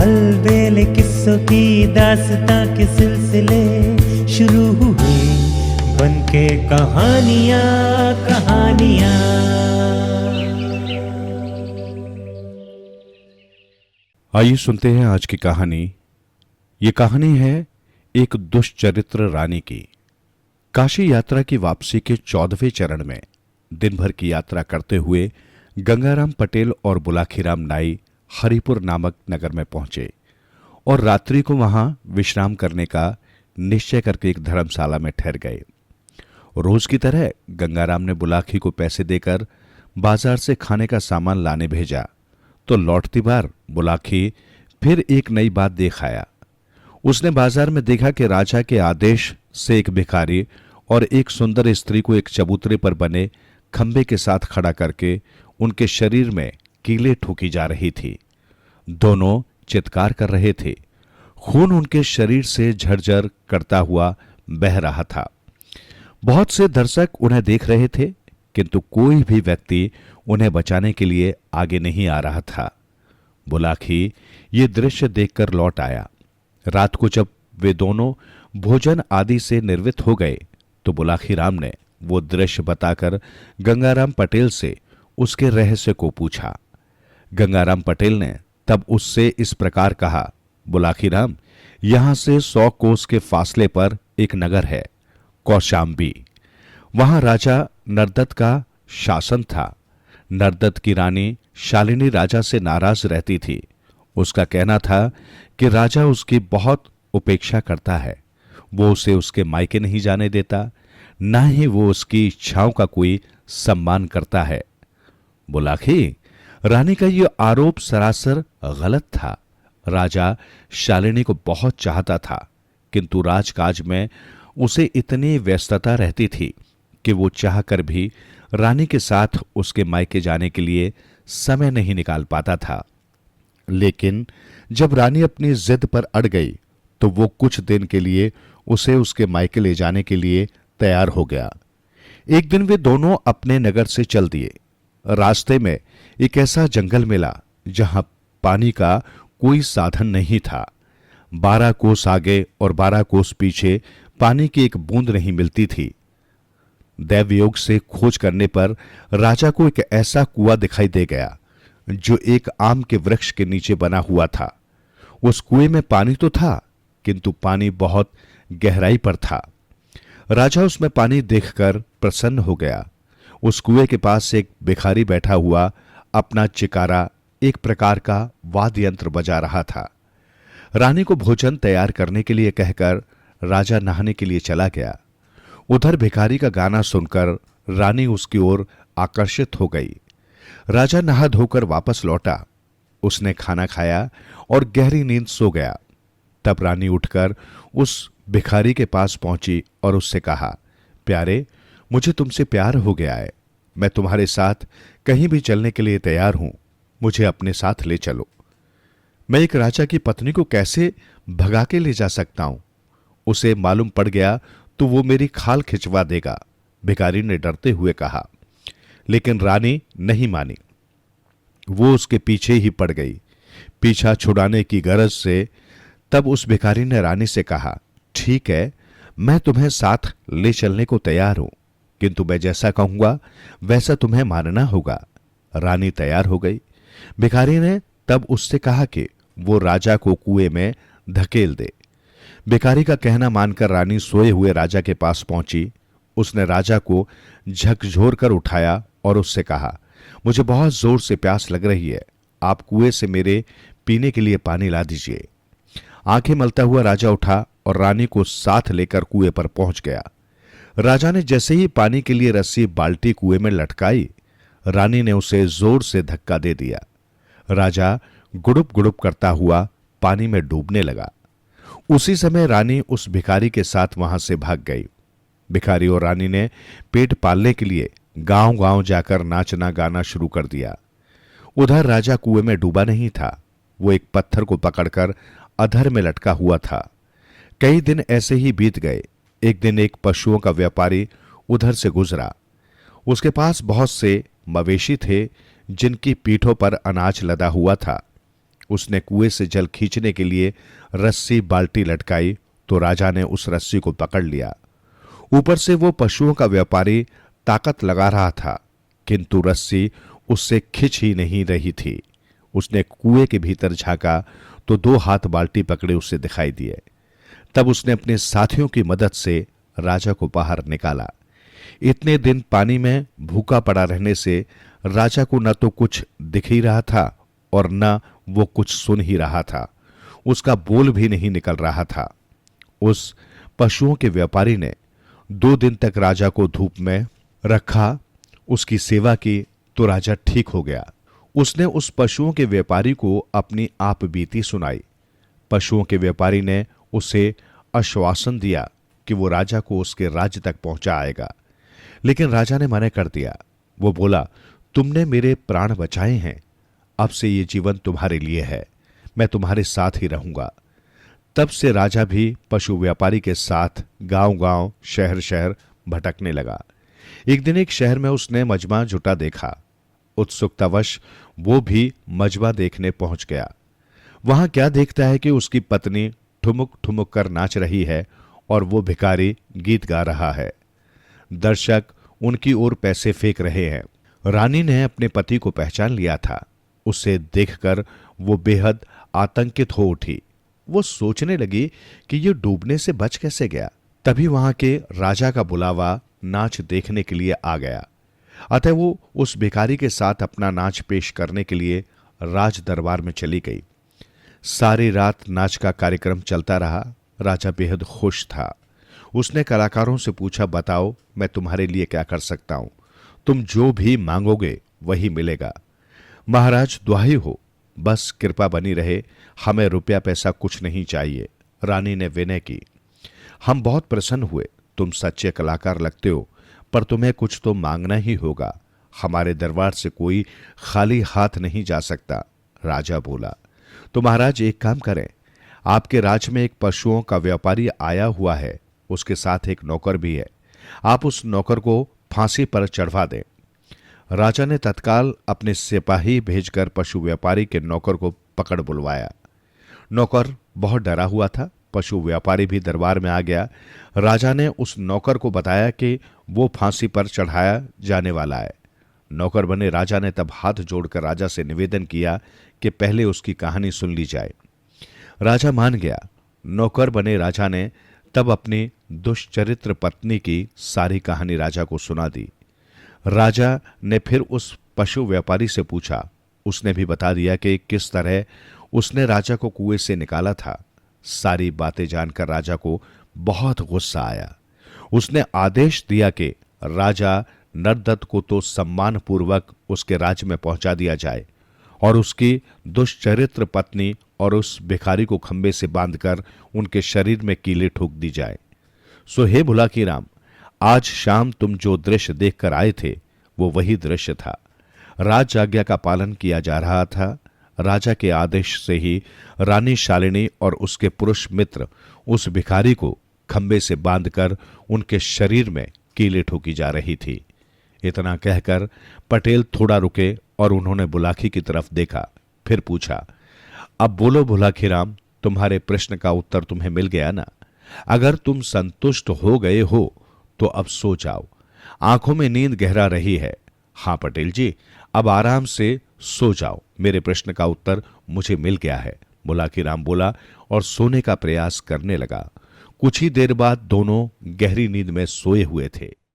अलबेले किस्सों की दास्तां के सिलसिले शुरू हुए बनके कहानियां कहानियां। आइए सुनते हैं आज की कहानी। ये कहानी है एक दुष्चरित्र रानी की। काशी यात्रा की वापसी के 14वें चरण में दिन भर की यात्रा करते हुए गंगाराम पटेल और बुलाखीराम नाई हरिपुर नामक नगर में पहुंचे और रात्रि को वहां विश्राम करने का निश्चय करके एक धर्मशाला में ठहर गए। रोज की तरह गंगाराम ने बुलाखी को पैसे देकर बाजार से खाने का सामान लाने भेजा तो लौटती बार बुलाखी फिर एक नई बात देख आया। उसने बाजार में देखा कि राजा के आदेश से एक भिखारी और एक सुंदर स्त्री को एक चबूतरे पर बने खंबे के साथ खड़ा करके उनके शरीर में कीलें ठोकी जा रही थी। दोनों चित्कार कर रहे थे। खून उनके शरीर से झरझर करता हुआ बह रहा था। बहुत से दर्शक उन्हें देख रहे थे किंतु कोई भी व्यक्ति उन्हें बचाने के लिए आगे नहीं आ रहा था। बुलाखी ये दृश्य देखकर लौट आया। रात को जब वे दोनों भोजन आदि से निर्वृत्त हो गए तो बुलाखीराम ने वो दृश्य बताकर गंगाराम पटेल से उसके रहस्य को पूछा। गंगाराम पटेल ने तब उससे इस प्रकार कहा, बुलाखीराम, यहां से 100 कोस के फासले पर एक नगर है, कौशाम्बी। वहां राजा नरदत्त का शासन था। नरदत्त की रानी शालिनी राजा से नाराज रहती थी। उसका कहना था कि राजा उसकी बहुत उपेक्षा करता है। वो उसे उसके मायके नहीं जाने देता, ना ही वो उसकी इच्छाओं का कोई सम्मान करता है। बुलाखी, रानी का यह आरोप सरासर गलत था। राजा शालिनी को बहुत चाहता था किंतु राजकाज में उसे इतनी व्यस्तता रहती थी कि वो चाहकर भी रानी के साथ उसके मायके जाने के लिए समय नहीं निकाल पाता था। लेकिन जब रानी अपनी जिद पर अड़ गई तो वो कुछ दिन के लिए उसे उसके मायके ले जाने के लिए तैयार हो गया। एक दिन वे दोनों अपने नगर से चल दिए। रास्ते में एक ऐसा जंगल मिला जहां पानी का कोई साधन नहीं था। 12 कोस आगे और 12 कोस पीछे पानी की एक बूंद नहीं मिलती थी। दैवयोग से खोज करने पर राजा को एक ऐसा कुआं दिखाई दे गया जो एक आम के वृक्ष के नीचे बना हुआ था। उस कुएं में पानी तो था किंतु पानी बहुत गहराई पर था। राजा उसमें पानी देखकर प्रसन्न हो गया। उस कुएं के पास एक भिखारी बैठा हुआ अपना चिकारा, एक प्रकार का वाद्य यंत्र बजा रहा था। रानी को भोजन तैयार करने के लिए कहकर राजा नहाने के लिए चला गया। उधर भिखारी का गाना सुनकर रानी उसकी ओर आकर्षित हो गई। राजा नहा धोकर वापस लौटा। उसने खाना खाया और गहरी नींद सो गया। तब रानी उठकर उस भिखारी के पास पहुंची और उससे कहा, प्यारे, मुझे तुमसे प्यार हो गया है। मैं तुम्हारे साथ कहीं भी चलने के लिए तैयार हूं। मुझे अपने साथ ले चलो। मैं एक राजा की पत्नी को कैसे भगा के ले जा सकता हूं? उसे मालूम पड़ गया तो वो मेरी खाल खिंचवा देगा, भिखारी ने डरते हुए कहा। लेकिन रानी नहीं मानी। वो उसके पीछे ही पड़ गई, पीछा छुड़ाने की गरज से। तब उस भिखारी ने रानी से कहा, ठीक है, मैं तुम्हें साथ ले चलने को तैयार हूं, किंतु मैं जैसा कहूंगा वैसा तुम्हें मानना होगा। रानी तैयार हो गई। भिखारी ने तब उससे कहा कि वो राजा को कुएं में धकेल दे। भिखारी का कहना मानकर रानी सोए हुए राजा के पास पहुंची। उसने राजा को झकझोर कर उठाया और उससे कहा, मुझे बहुत जोर से प्यास लग रही है, आप कुएं से मेरे पीने के लिए पानी ला दीजिए। आंखें मलता हुआ राजा उठा और रानी को साथ लेकर कुएं पर पहुंच गया। राजा ने जैसे ही पानी के लिए रस्सी बाल्टी कुएं में लटकाई, रानी ने उसे जोर से धक्का दे दिया। राजा गुड़ुप गुड़ुप करता हुआ पानी में डूबने लगा। उसी समय रानी उस भिखारी के साथ वहां से भाग गई। भिखारी और रानी ने पेट पालने के लिए गांव-गांव जाकर नाचना गाना शुरू कर दिया। उधर राजा कुएं में डूबा नहीं था, वो एक पत्थर को पकड़कर अधर में लटका हुआ था। कई दिन ऐसे ही बीत गए। एक दिन एक पशुओं का व्यापारी उधर से गुजरा। उसके पास बहुत से मवेशी थे जिनकी पीठों पर अनाज लदा हुआ था। उसने कुएं से जल खींचने के लिए रस्सी बाल्टी लटकाई तो राजा ने उस रस्सी को पकड़ लिया। ऊपर से वो पशुओं का व्यापारी ताकत लगा रहा था, किंतु रस्सी उससे खिंच ही नहीं रही थी। उसने कुएं के भीतर झांका तो 2 हाथ बाल्टी पकड़े उसे दिखाई दिए। तब उसने अपने साथियों की मदद से राजा को बाहर निकाला। इतने दिन पानी में भूखा पड़ा रहने से राजा को न तो कुछ दिख ही रहा था और न वो कुछ सुन ही रहा था। उसका बोल भी नहीं निकल रहा था। उस पशुओं के व्यापारी ने 2 दिन तक राजा को धूप में रखा, उसकी सेवा की तो राजा ठीक हो गया। उसने उस पशुओं के व्यापारी को अपनी आप बीती सुनाई। पशुओं के व्यापारी ने उसे आश्वासन दिया कि वो राजा को उसके राज्य तक पहुंचा आएगा, लेकिन राजा ने मना कर दिया। वो बोला, तुमने मेरे प्राण बचाए हैं, अब से ये जीवन तुम्हारे लिए है, मैं तुम्हारे साथ ही रहूंगा। तब से राजा भी पशु व्यापारी के साथ गांव-गांव, शहर-शहर भटकने लगा। एक दिन एक शहर में उसने मजमा जुटा देखा। उत्सुकतावश वो भी मजमा देखने पहुंच गया। वहां क्या देखता है कि उसकी पत्नी ठुमुक ठुमुक कर नाच रही है और वो भिखारी गीत गा रहा है। दर्शक उनकी ओर पैसे फेंक रहे हैं। रानी ने अपने पति को पहचान लिया था। उसे देखकर वो बेहद आतंकित हो उठी। वो सोचने लगी कि ये डूबने से बच कैसे गया। तभी वहां के राजा का बुलावा नाच देखने के लिए आ गया। अतः वो उस भिखारी के साथ अपना नाच पेश करने के लिए राज दरबार में चली गई। सारी रात नाच का कार्यक्रम चलता रहा। राजा बेहद खुश था। उसने कलाकारों से पूछा, बताओ मैं तुम्हारे लिए क्या कर सकता हूं? तुम जो भी मांगोगे वही मिलेगा। महाराज दुहाई हो, बस कृपा बनी रहे, हमें रुपया पैसा कुछ नहीं चाहिए। रानी ने विनय की। हम बहुत प्रसन्न हुए, तुम सच्चे कलाकार लगते हो, पर तुम्हें कुछ तो मांगना ही होगा। हमारे दरबार से कोई खाली हाथ नहीं जा सकता। राजा बोला, तो महाराज एक काम करें, आपके राज्य में एक पशुओं का व्यापारी आया हुआ है, उसके साथ एक नौकर भी है। आप उस नौकर को फांसी पर चढ़वा दें। राजा ने तत्काल अपने सिपाही भेजकर पशु व्यापारी के नौकर को पकड़ बुलवाया। नौकर बहुत डरा हुआ था। पशु व्यापारी भी दरबार में आ गया। राजा ने उस नौकर को बताया कि वो फांसी पर चढ़ाया जाने वाला है। नौकर बने राजा ने तब हाथ जोड़कर राजा से निवेदन किया कि पहले उसकी कहानी सुन ली जाए। राजा मान गया। नौकर बने राजा ने तब अपनी दुष्चरित्र पत्नी की सारी कहानी राजा को सुना दी। राजा ने फिर उस पशु व्यापारी से पूछा। उसने भी बता दिया कि किस तरह उसने राजा को कुएं से निकाला था। सारी बातें जानकर राजा को बहुत गुस्सा आया। उसने आदेश दिया कि राजा नरदत्त को तो सम्मान पूर्वक उसके राज्य में पहुंचा दिया जाए और उसकी दुष्चरित्र पत्नी और उस भिखारी को खंबे से बांधकर उनके शरीर में कीले ठोक दी जाए। सो हे भुलाकी राम, आज शाम तुम जो दृश्य देखकर आए थे वो वही दृश्य था। राज आज्ञा का पालन किया जा रहा था। राजा के आदेश से ही रानी शालिनी और उसके पुरुष मित्र उस भिखारी को खंबे से बांधकर उनके शरीर में कीले ठोकी जा रही थी। इतना कहकर पटेल थोड़ा रुके और उन्होंने बुलाकी की तरफ देखा। फिर पूछा, अब बोलो भुलाकी राम, तुम्हारे प्रश्न का उत्तर तुम्हें मिल गया ना? अगर तुम संतुष्ट हो गए हो तो अब सो जाओ। आंखों में नींद गहरा रही है। हां पटेल जी, अब आराम से सो जाओ, मेरे प्रश्न का उत्तर मुझे मिल गया है। भुलाकी राम बोला और सोने का प्रयास करने लगा। कुछ ही देर बाद दोनों गहरी नींद में सोए हुए थे।